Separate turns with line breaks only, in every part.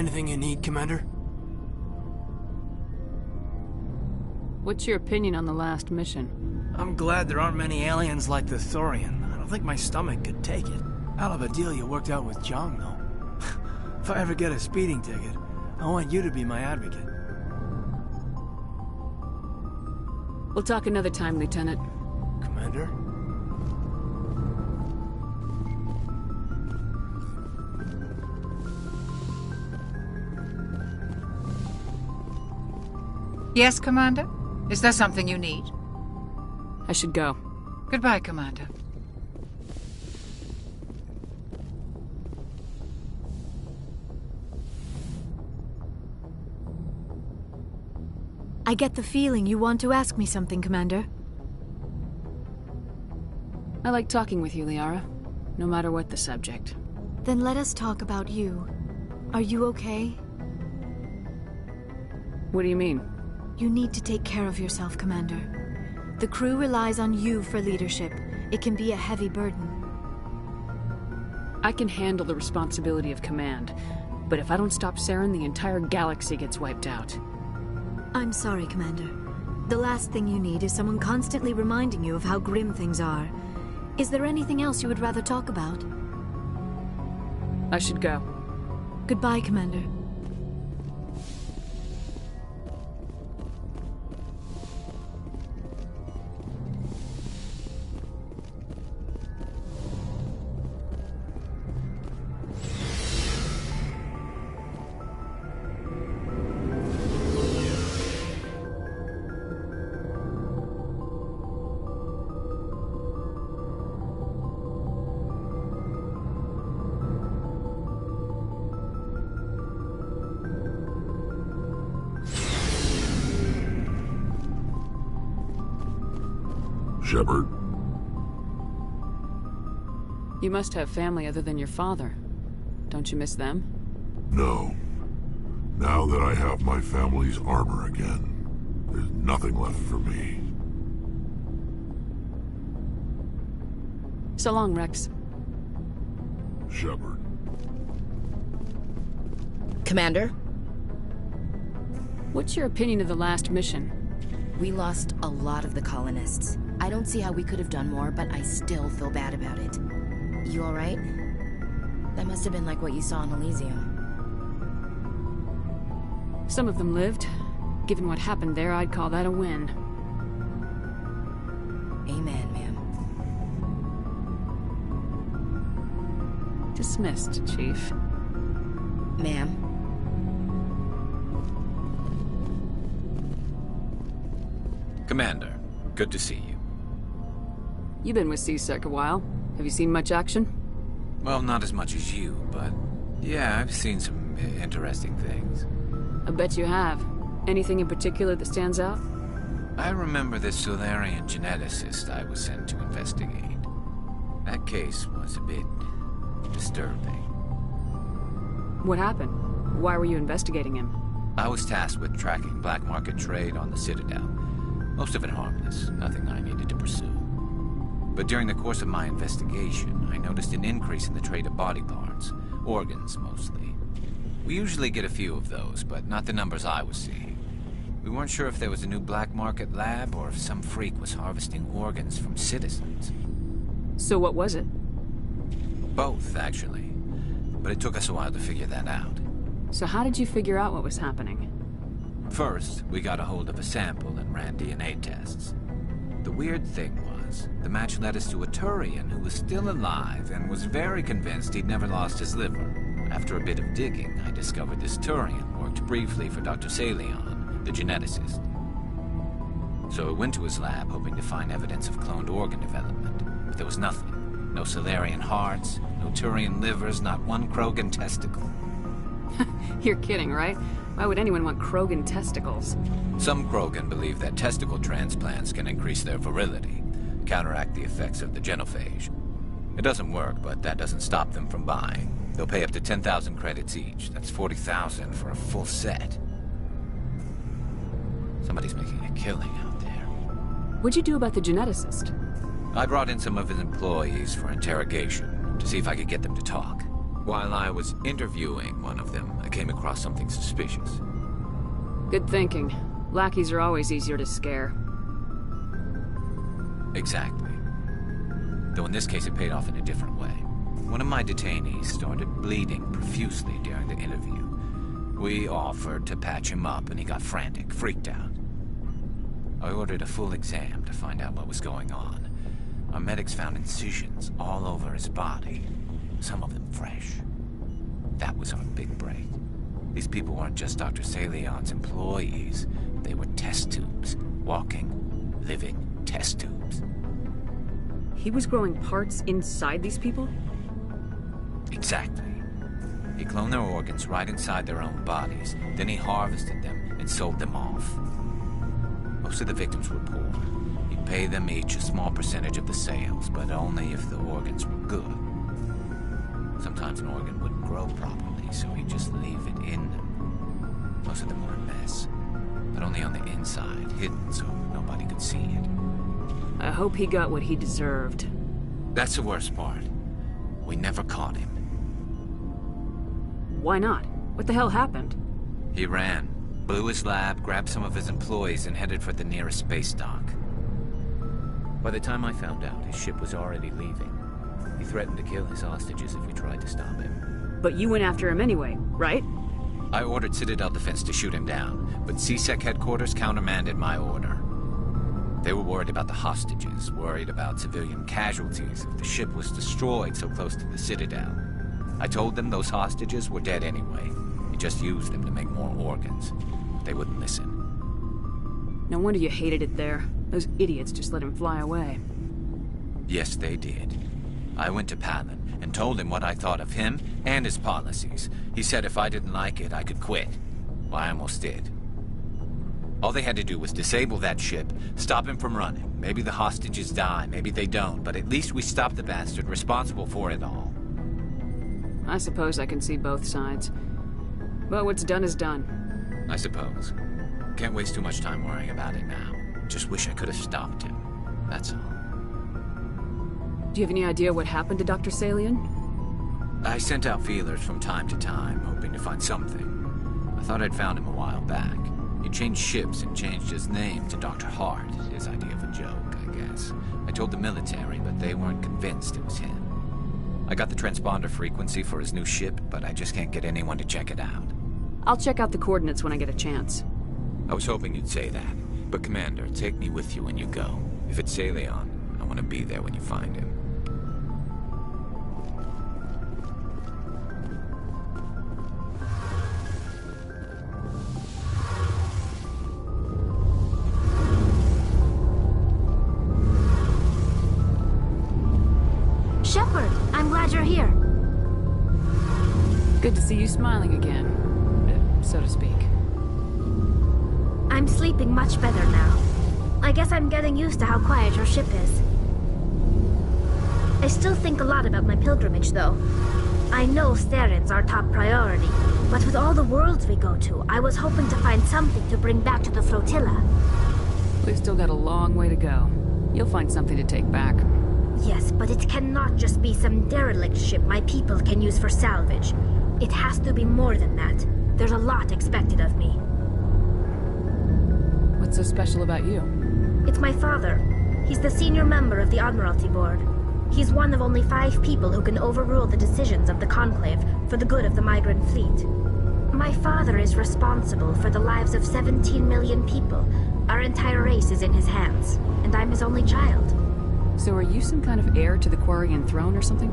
Anything you need, Commander?
What's your opinion on the last mission?
I'm glad there aren't many aliens like the Thorian. I don't think my stomach could take it. Hell of a deal you worked out with John, though. If I ever get a speeding ticket, I want you to be my advocate.
We'll talk another time, Lieutenant.
Commander?
Yes, Commander? Is there something you need?
I should go.
Goodbye, Commander.
I get the feeling you want to ask me something, Commander.
I like talking with you, Liara. No matter what the subject.
Then let us talk about you. Are you okay?
What do you mean?
You need to take care of yourself, Commander. The crew relies on you for leadership. It can be a heavy burden.
I can handle the responsibility of command, but if I don't stop Saren, the entire galaxy gets wiped out.
I'm sorry, Commander. The last thing you need is someone constantly reminding you of how grim things are. Is there anything else you would rather talk about?
I should go.
Goodbye, Commander.
Shepard.
You must have family other than your father. Don't you miss them?
No. Now that I have my family's armor again, there's nothing left for me.
So long, Rex.
Shepard.
Commander?
What's your opinion of the last mission?
We lost a lot of the colonists. I don't see how we could have done more, but I still feel bad about it. You alright? That must have been like what you saw in Elysium.
Some of them lived. Given what happened there, I'd call that a win.
Amen, ma'am.
Dismissed, Chief.
Ma'am?
Commander, good to see you.
You've been with C-Sec a while. Have you seen much action?
Well, not as much as you, but yeah, I've seen some interesting things.
I bet you have. Anything in particular that stands out?
I remember this Solarian geneticist I was sent to investigate. That case was a bit disturbing.
What happened? Why were you investigating him?
I was tasked with tracking black market trade on the Citadel. Most of it harmless, nothing I needed to pursue. But during the course of my investigation, I noticed an increase in the trade of body parts, organs mostly. We usually get a few of those, but not the numbers I was seeing. We weren't sure if there was a new black market lab or if some freak was harvesting organs from citizens.
So what was it?
Both, actually. But it took us a while to figure that out.
So how did you figure out what was happening?
First, we got a hold of a sample and ran DNA tests. The weird thing was, the match led us to a Turian who was still alive and was very convinced he'd never lost his liver. After a bit of digging, I discovered this Turian worked briefly for Dr. Salion, the geneticist. So I went to his lab hoping to find evidence of cloned organ development, but there was nothing. No Solarian hearts, no Turian livers, not one Krogan testicle.
You're kidding, right? Why would anyone want Krogan testicles?
Some Krogan believe that testicle transplants can increase their virility, counteract the effects of the genophage. It doesn't work, but that doesn't stop them from buying. They'll pay up to 10,000 credits each. That's 40,000 for a full set. Somebody's making a killing out there.
What'd you do about the geneticist?
I brought in some of his employees for interrogation, to see if I could get them to talk. While I was interviewing one of them, I came across something suspicious.
Good thinking. Lackeys are always easier to scare.
Exactly. Though in this case it paid off in a different way. One of my detainees started bleeding profusely during the interview. We offered to patch him up and he got frantic, freaked out. I ordered a full exam to find out what was going on. Our medics found incisions all over his body, some of them fresh. That was our big break. These people weren't just Dr. Salion's employees. They were test tubes. Walking, living test tubes.
He was growing parts inside these people?
Exactly. He cloned their organs right inside their own bodies. Then he harvested them and sold them off. Most of the victims were poor. He'd pay them each a small percentage of the sales, but only if the organs were good. Sometimes an organ wouldn't grow properly, so he'd just leave it in them. Most of them were a mess, but only on the inside, hidden so nobody could see it.
I hope he got what he deserved.
That's the worst part. We never caught him.
Why not? What the hell happened?
He ran, blew his lab, grabbed some of his employees, and headed for the nearest space dock. By the time I found out, his ship was already leaving. He threatened to kill his hostages if we tried to stop him.
But you went after him anyway, right?
I ordered Citadel Defense to shoot him down, but CSEC headquarters countermanded my order. They were worried about the hostages, worried about civilian casualties if the ship was destroyed so close to the Citadel. I told them those hostages were dead anyway. He just used them to make more organs. They wouldn't listen.
No wonder you hated it there. Those idiots just let him fly away.
Yes, they did. I went to Palin and told him what I thought of him and his policies. He said if I didn't like it, I could quit. Well, I almost did. All they had to do was disable that ship, stop him from running. Maybe the hostages die, maybe they don't, but at least we stopped the bastard responsible for it all.
I suppose I can see both sides. But what's done is done.
I suppose. Can't waste too much time worrying about it now. Just wish I could have stopped him. That's all.
Do you have any idea what happened to Dr. Salion?
I sent out feelers from time to time, hoping to find something. I thought I'd found him a while back. He changed ships and changed his name to Dr. Hart, his idea of a joke, I guess. I told the military, but they weren't convinced it was him. I got the transponder frequency for his new ship, but I just can't get anyone to check it out.
I'll check out the coordinates when I get a chance.
I was hoping you'd say that. But Commander, take me with you when you go. If it's Salion, I want to be there when you find him.
Shepard, I'm glad you're here.
Good to see you smiling again, so to speak.
I'm sleeping much better now. I guess I'm getting used to how quiet your ship is. I still think a lot about my pilgrimage, though. I know Starin's our top priority, but with all the worlds we go to, I was hoping to find something to bring back to the flotilla.
We've still got a long way to go. You'll find something to take back.
Yes, but it cannot just be some derelict ship my people can use for salvage. It has to be more than that. There's a lot expected of me.
What's so special about you?
It's my father. He's the senior member of the Admiralty Board. He's one of only 5 people who can overrule the decisions of the Conclave for the good of the migrant fleet. My father is responsible for the lives of 17 million people. Our entire race is in his hands, and I'm his only child.
So are you some kind of heir to the Quarian throne or something?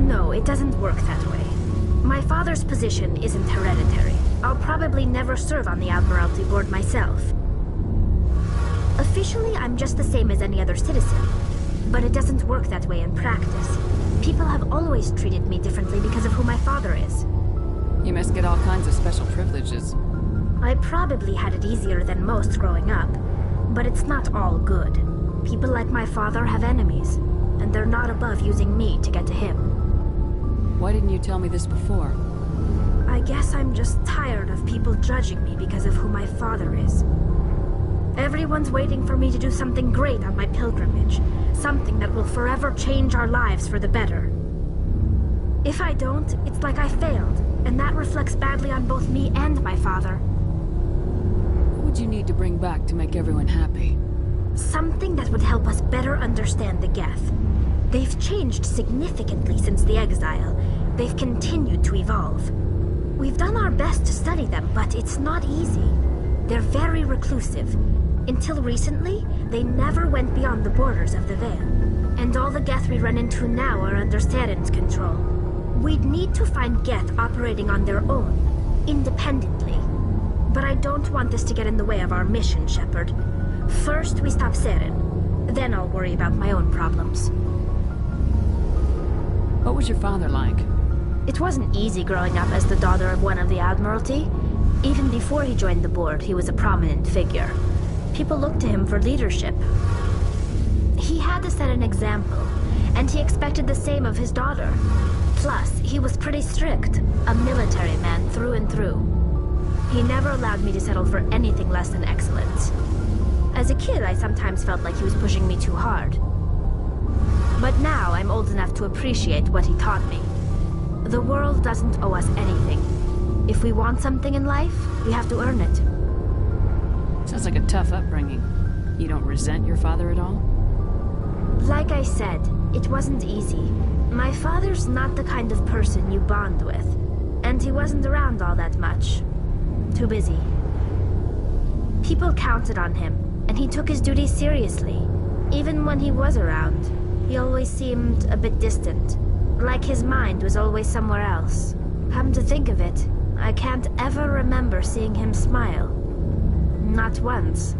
No, it doesn't work that way. My father's position isn't hereditary. I'll probably never serve on the Admiralty Board myself. Officially, I'm just the same as any other citizen. But it doesn't work that way in practice. People have always treated me differently because of who my father is.
You must get all kinds of special privileges.
I probably had it easier than most growing up, but it's not all good. People like my father have enemies, and they're not above using me to get to him.
Why didn't you tell me this before?
I guess I'm just tired of people judging me because of who my father is. Everyone's waiting for me to do something great on my pilgrimage, something that will forever change our lives for the better. If I don't, it's like I failed, and that reflects badly on both me and my father.
What would you need to bring back to make everyone happy?
Something that would help us better understand the Geth. They've changed significantly since the exile. They've continued to evolve. We've done our best to study them, but it's not easy. They're very reclusive. Until recently, they never went beyond the borders of the Veil. And all the Geth we run into now are under Saren's control. We'd need to find Geth operating on their own, independently. But I don't want this to get in the way of our mission, Shepard. First, we stop Saren. Then I'll worry about my own problems.
What was your father like?
It wasn't easy growing up as the daughter of one of the Admiralty. Even before he joined the board, he was a prominent figure. People looked to him for leadership. He had to set an example, and he expected the same of his daughter. Plus, he was pretty strict, a military man through and through. He never allowed me to settle for anything less than excellence. As a kid, I sometimes felt like he was pushing me too hard. But now I'm old enough to appreciate what he taught me. The world doesn't owe us anything. If we want something in life, we have to earn it.
Sounds like a tough upbringing. You don't resent your father at all?
Like I said, it wasn't easy. My father's not the kind of person you bond with. And he wasn't around all that much. Too busy. People counted on him, and he took his duties seriously. Even when he was around, he always seemed a bit distant. Like his mind was always somewhere else. Come to think of it, I can't ever remember seeing him smile. Not once.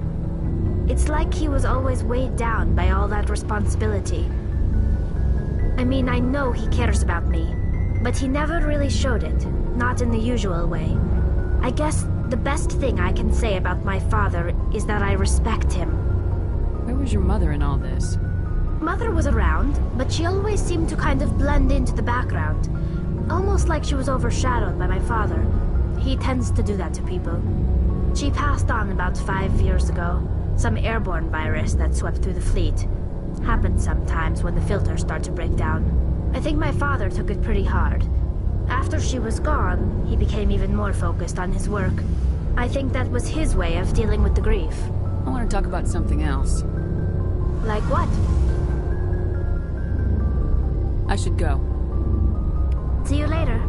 It's like he was always weighed down by all that responsibility. I mean, I know he cares about me, but he never really showed it, not in the usual way. I guess the best thing I can say about my father is that I respect him.
Where was your mother in all this?
Mother was around, but she always seemed to kind of blend into the background. Almost like she was overshadowed by my father. He tends to do that to people. She passed on about 5 years ago. Some airborne virus that swept through the fleet. Happens sometimes when the filters start to break down. I think my father took it pretty hard. After she was gone, he became even more focused on his work. I think that was his way of dealing with the grief.
I want to talk about something else.
Like what?
I should go.
See you later.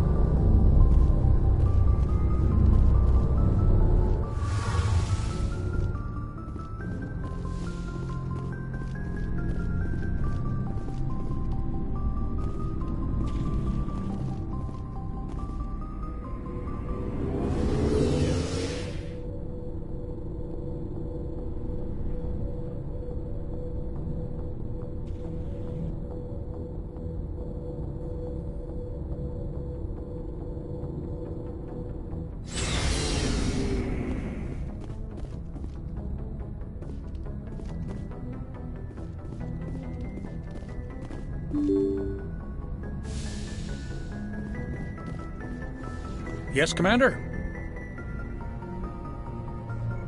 Yes, Commander?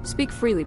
Speak freely.